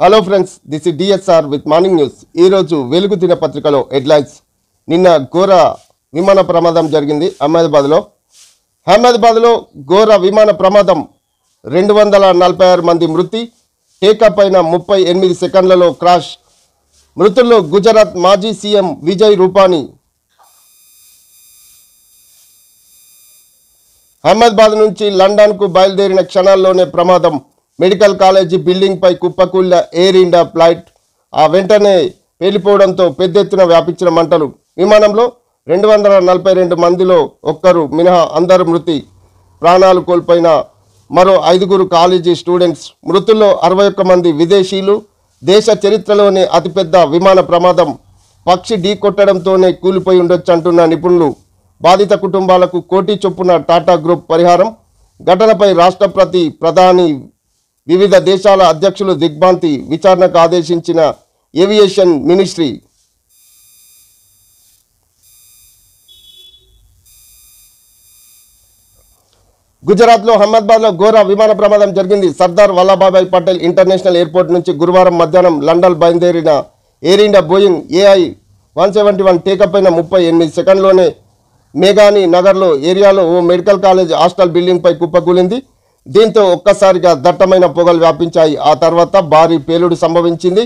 Hello friends, this is DSR with morning news. ఈరోజు వెలుగు దినపత్రికలో హెడ్లైన్స్. నిన్న ఘోర విమాన ప్రమాదం జరిగింది అహ్మదాబాద్లో ఘోర విమాన ప్రమాదం. 246 మంది మృతి. టేకప్ అయిన 38 సెకండ్లలో క్రాష్. మృతుల్లో గుజరాత్ మాజీ సీఎం విజయ్ రూపానీ. అహ్మదాబాద్ నుంచి లండన్కు బయలుదేరిన క్షణాల్లోనే ప్రమాదం. మెడికల్ కాలేజీ బిల్డింగ్ పై కుప్పకూలిన ఎయిర్ ఇండియా ఫ్లైట్ వెంటనే పేలిపోవడంతో పెద్ద ఎత్తున వ్యాపించిన మంటలు. విమానంలో 242 మందిలో ఒక్కరు మినహా అందరూ మృతి. ప్రాణాలు కోల్పోయిన మరో 5 కాలేజీ స్టూడెంట్స్. మృతుల్లో 61 మంది విదేశీయులు. దేశ చరిత్రలోనే అతిపెద్ద విమాన ప్రమాదం. పక్షి ఢీ కొట్టడంతోనే కూలిపోయి ఉండొచ్చు అంటున్న నిపుణులు. బాధిత కుటుంబాలకు కోటి చొప్పున టాటా గ్రూప్ పరిహారం. ఘటనపై రాష్ట్రపతి, ప్రధాని, వివిధ దేశాల అధ్యక్షులు దిగ్భ్రాంతి. విచారణకు ఆదేశించిన ఏవియేషన్ మినిస్ట్రీ. గుజరాత్లో అహ్మదాబాద్లో ఘోర విమాన ప్రమాదం జరిగింది. సర్దార్ వల్లభాయ్ పటేల్ ఇంటర్నేషనల్ ఎయిర్పోర్ట్ నుంచి గురువారం మధ్యాహ్నం లండన్ బయలుదేరిన air India Boeing AI-171 take up అయిన 38 సెకండ్లోనే మేఘాని నగర్లో ఏరియాలో ఓ మెడికల్ కాలేజ్ హాస్టల్ బిల్డింగ్పై కుప్పకూలింది. దీంతో ఒక్కసారిగా దట్టమైన పొగలు వ్యాపించాయి. ఆ తర్వాత భారీ పేలుడు సంభవించింది.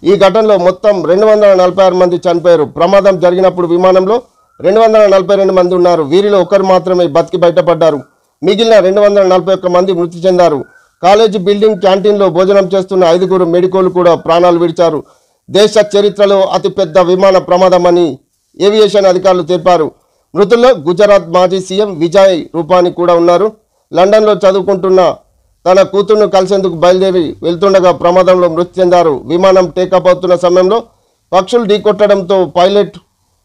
ఈ ఘటనలో మొత్తం 246 మంది చనిపోయారు. ప్రమాదం జరిగినప్పుడు విమానంలో 242 మంది ఉన్నారు. వీరిలో ఒకరు మాత్రమే బతికి బయటపడ్డారు. మిగిలిన 241 మంది మృతి చెందారు. కాలేజీ బిల్డింగ్ క్యాంటీన్లో భోజనం చేస్తున్న 5 మెడికోలు కూడా ప్రాణాలు విడిచారు. దేశ చరిత్రలో అతిపెద్ద విమాన ప్రమాదమని ఏవియేషన్ అధికారులు తెలిపారు. మృతుల్లో గుజరాత్ మాజీ సీఎం విజయ్ రూపానీ కూడా ఉన్నారు. లండన్లో చదువుకుంటున్న తన కూతురును కలిసేందుకు బయలుదేరి వెళ్తుండగా ప్రమాదంలో మృతి చెందారు. విమానం టేకప్ అవుతున్న సమయంలో పక్షులు ఢీకొట్టడంతో పైలట్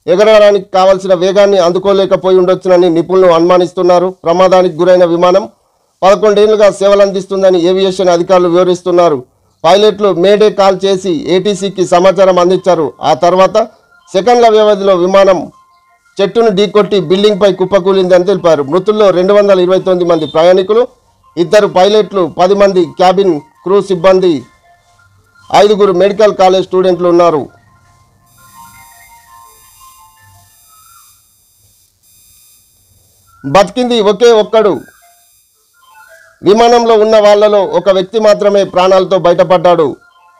ఎగరడానికి కావాల్సిన వేగాన్ని అందుకోలేకపోయి ఉండొచ్చునని నిపుణులు అనుమానిస్తున్నారు. ప్రమాదానికి గురైన విమానం 11 ఏళ్లుగా సేవలందిస్తుందని ఏవియేషన్ అధికారులు వివరిస్తున్నారు. పైలట్లు మేడే కాల్ చేసి ATCకి సమాచారం అందించారు. ఆ తర్వాత సెకండ్ల వ్యవధిలో విమానం చెట్టును ఢీకొట్టి బిల్డింగ్పై కుప్పకూలిందని తెలిపారు. మృతుల్లో 229 మంది ప్రయాణికులు, 2 పైలట్లు, 10 మంది క్యాబిన్ క్రూ సిబ్బంది, 5 మెడికల్ కాలేజ్ స్టూడెంట్లు ఉన్నారు. బతికింది ఒకే ఒక్కడు. విమానంలో ఉన్న వాళ్లలో ఒక వ్యక్తి మాత్రమే ప్రాణాలతో బయటపడ్డాడు.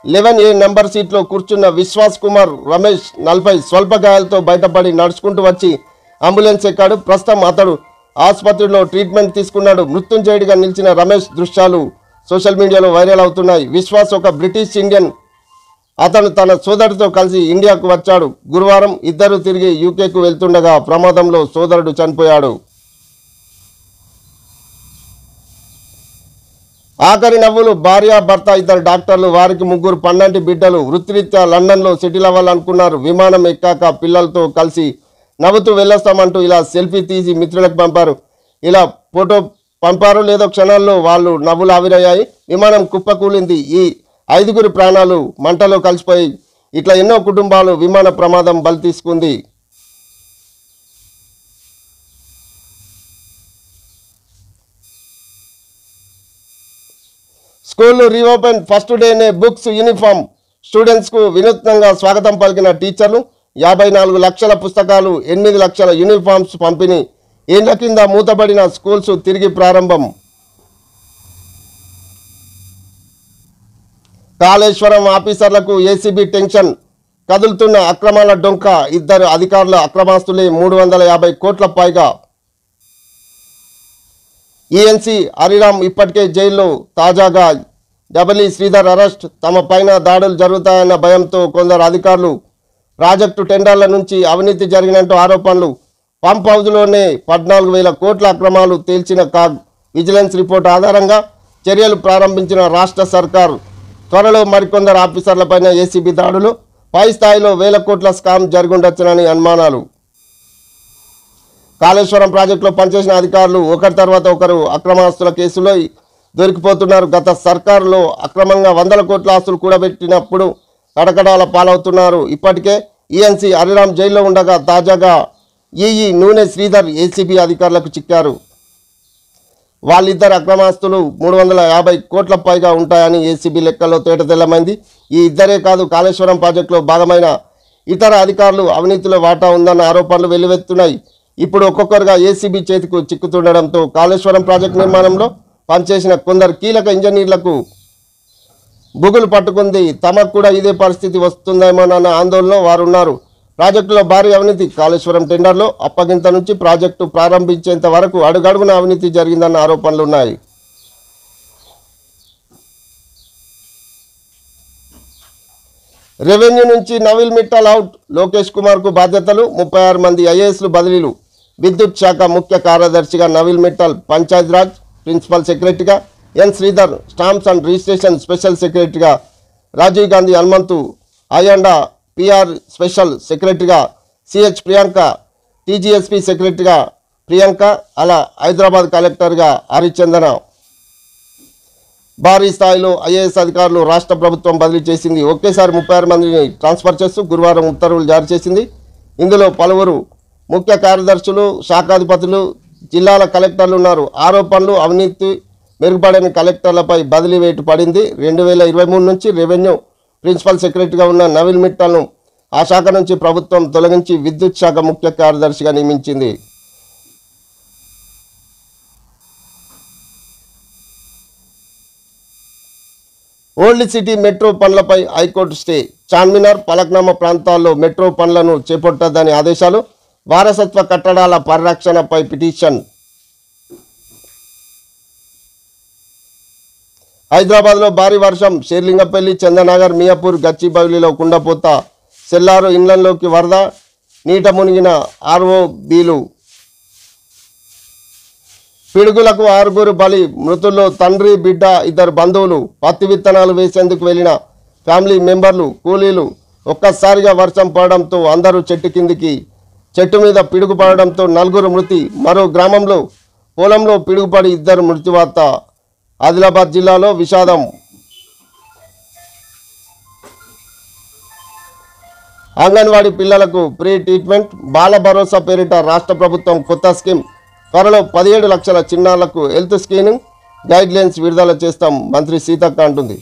11A నెంబర్ సీట్లో కూర్చున్న విశ్వాస్ కుమార్ రమేష్ 40 స్వల్ప గాయాలతో బయటపడి నడుచుకుంటూ వచ్చి అంబులెన్స్ ఎక్కాడు. ప్రస్తుతం అతడు ఆసుపత్రిలో ట్రీట్మెంట్ తీసుకున్నాడు. మృత్యుంజయుడిగా నిలిచిన రమేష్ దృశ్యాలు సోషల్ మీడియాలో వైరల్ అవుతున్నాయి. విశ్వాస్ ఒక బ్రిటిష్ ఇండియన్. అతను తన సోదరుడితో కలిసి ఇండియాకు వచ్చాడు. గురువారం ఇద్దరు తిరిగి UKకు వెళ్తుండగా ప్రమాదంలో సోదరుడు చనిపోయాడు. ఆఖరి నవ్వులు. భార్య, భర్త, 2 డాక్టర్లు, వారికి 3 పండంటి బిడ్డలు. వృత్తిరీత్యా లండన్లో సెటిల్ అవ్వాలనుకున్నారు. విమానం ఎక్కాక పిల్లలతో కలిసి నవ్వుతూ వెళ్ళొస్తామంటూ ఇలా సెల్ఫీ తీసి మిత్రులకు పంపారు. ఇలా ఫోటో పంపారు. లేదో క్షణాల్లో వాళ్ళు నవ్వులు ఆవిరయ్యాయి. విమానం కుప్పకూలింది. ఈ 5 ప్రాణాలు మంటలో కలిసిపోయి ఇట్లా ఎన్నో కుటుంబాలు విమాన ప్రమాదం బలి తీసుకుంది. స్కూళ్లు రీఓపెన్ ఫస్ట్ డేనే బుక్స్, యూనిఫామ్. స్టూడెంట్స్కు వినూత్నంగా స్వాగతం పలికిన టీచర్లు. 54 లక్షల పుస్తకాలు, 8 లక్షల యూనిఫామ్స్ పంపిణీ. ఏళ్ల కింద మూతబడిన స్కూల్స్ తిరిగి ప్రారంభం. కాళేశ్వరం ఆఫీసర్లకు ఏసీబీ టెన్షన్. కదులుతున్న అక్రమాల డొంక. 2 అధికారుల అక్రమాస్తులే 350 కోట్ల పైగా. ENC హరిరామ్ ఇప్పటికే జైల్లో. తాజాగా డబల్ఈ శ్రీధర్ అరెస్ట్. తమ పైన దాడులు జరుగుతాయన్న భయంతో కొందరు అధికారులు ప్రాజెక్టు టెండర్ల నుంచి అవినీతి జరిగినట్టు ఆరోపణలు. పంప్ హౌజ్లోనే 14,000 కోట్ల అక్రమాలు తేల్చిన కాగ్. విజిలెన్స్ రిపోర్ట్ ఆధారంగా చర్యలు ప్రారంభించిన రాష్ట్ర సర్కారు. త్వరలో మరికొందరు ఆఫీసర్లపైన ఏసీబీ దాడులు. పై స్థాయిలో 1,000 కోట్ల స్కామ్ జరుగుండొచ్చునని అనుమానాలు. కాళేశ్వరం ప్రాజెక్టులో పనిచేసిన అధికారులు ఒకరి తర్వాత ఒకరు అక్రమాస్తుల కేసులో దొరికిపోతున్నారు. గత సర్కారులో అక్రమంగా 100 కోట్ల ఆస్తులు కూడబెట్టినప్పుడు కటకటాల పాలవుతున్నారు. ఇప్పటికే ENC హరిరామ్ జైల్లో ఉండగా తాజాగా నూనె శ్రీధర్ ఏసీబీ అధికారులకు చిక్కారు. వాళ్ళిద్దరు అక్రమాస్తులు 350 కోట్ల పైగా ఉంటాయని ఏసీబీ లెక్కల్లో తేటతెల్లమైంది. ఈ ఇద్దరే కాదు, కాళేశ్వరం ప్రాజెక్టులో భాగమైన ఇతర అధికారులు అవినీతిలో వాటా ఉందన్న ఆరోపణలు వెల్లువెత్తున్నాయి. ఇప్పుడు ఒక్కొక్కరుగా ఏసీబీ చేతికి చిక్కుతుండడంతో కాళేశ్వరం ప్రాజెక్టు నిర్మాణంలో పనిచేసిన కొందరు కీలక ఇంజనీర్లకు బుగులు పట్టుకుంది. తమకు కూడా ఇదే పరిస్థితి వస్తుందేమోనన్న ఆందోళనలో వారున్నారు. ప్రాజెక్టులో భారీ అవినీతి. కాళేశ్వరం టెండర్లో అప్పగింత నుంచి ప్రాజెక్టు ప్రారంభించేంత వరకు అడుగడుగున అవినీతి జరిగిందన్న ఆరోపణలున్నాయి. రెవెన్యూ నుంచి నవీల్ మిట్టల్ అవుట్. లోకేష్ కుమార్కు బాధ్యతలు. 36 మంది ఐఏఎస్లు బదిలీలు. విద్యుత్ శాఖ ముఖ్య కార్యదర్శిగా నవీల్ మిట్టల్, పంచాయతీరాజ్ ప్రిన్సిపల్ సెక్రటరీగా N Sridhar, stamps and registration special సెక్రటరీగా Rajiv Gandhi Hanumanthu, I and PR special సెక్రటరీగా సిహెచ్ ప్రియాంక, టీజీఎస్పీ సెక్రటరీగా ప్రియాంక, అలా హైదరాబాద్ కలెక్టర్గా హరిచందన. భారీ స్థాయిలో ఐఏఎస్ అధికారులు రాష్ట్ర ప్రభుత్వం బదిలీ చేసింది. ఒకేసారి 36 మందిని ట్రాన్స్ఫర్ చేస్తూ గురువారం ఉత్తర్వులు జారీ చేసింది. ఇందులో పలువురు ముఖ్య కార్యదర్శులు, శాఖాధిపతులు, జిల్లాల కలెక్టర్లు ఉన్నారు. ఆరోపణలు, అవినీతి మెరుగుపడని కలెక్టర్లపై బదిలీ వేటు పడింది. 2023 నుంచి రెవెన్యూ ప్రిన్సిపల్ సెక్రటరీగా ఉన్న నవీల్ మిట్టల్ను ఆ శాఖ నుంచి ప్రభుత్వం తొలగించి విద్యుత్ శాఖ ముఖ్య కార్యదర్శిగా నియమించింది. ఓల్డ్ సిటీ మెట్రో పనులపై హైకోర్టు స్టే. చార్మినార్, పలక్నామా ప్రాంతాల్లో మెట్రో పనులను చేపట్టొద్దని ఆదేశాలు. వారసత్వ కట్టడాల పరిరక్షణపై పిటిషన్. హైదరాబాద్లో భారీ వర్షం. షేర్లింగపల్లి, చందనగర్, మియాపూర్, గచ్చిబౌలిలో కుండపోత. సెల్లారు ఇండ్లలోకి వరద. నీట మునిగిన ఆర్ఓబీలు. పిడుగులకు 6 బలి. మృతుల్లో తండ్రి, బిడ్డ, 2 బంధువులు. పత్తి విత్తనాలు వేసేందుకు వెళ్లిన ఫ్యామిలీ మెంబర్లు, కూలీలు. ఒక్కసారిగా వర్షం పడడంతో అందరూ చెట్టు కిందికి. చెట్టు మీద పిడుగు పడడంతో 4 మృతి. మరో గ్రామంలో పొలంలో పిడుగుపడి 2 మృత్యువార్త. ఆదిలాబాద్ జిల్లాలో విషాదం. అంగన్వాడీ పిల్లలకు ప్రీ ట్రీట్మెంట్. బాల భరోసా పేరిట రాష్ట్ర ప్రభుత్వం కొత్త స్కీమ్. త్వరలో 17 లక్షల చిన్నారులకు హెల్త్ స్క్రీనింగ్ గైడ్లైన్స్ విడుదల చేస్తాం మంత్రి సీతక్క అంటుంది.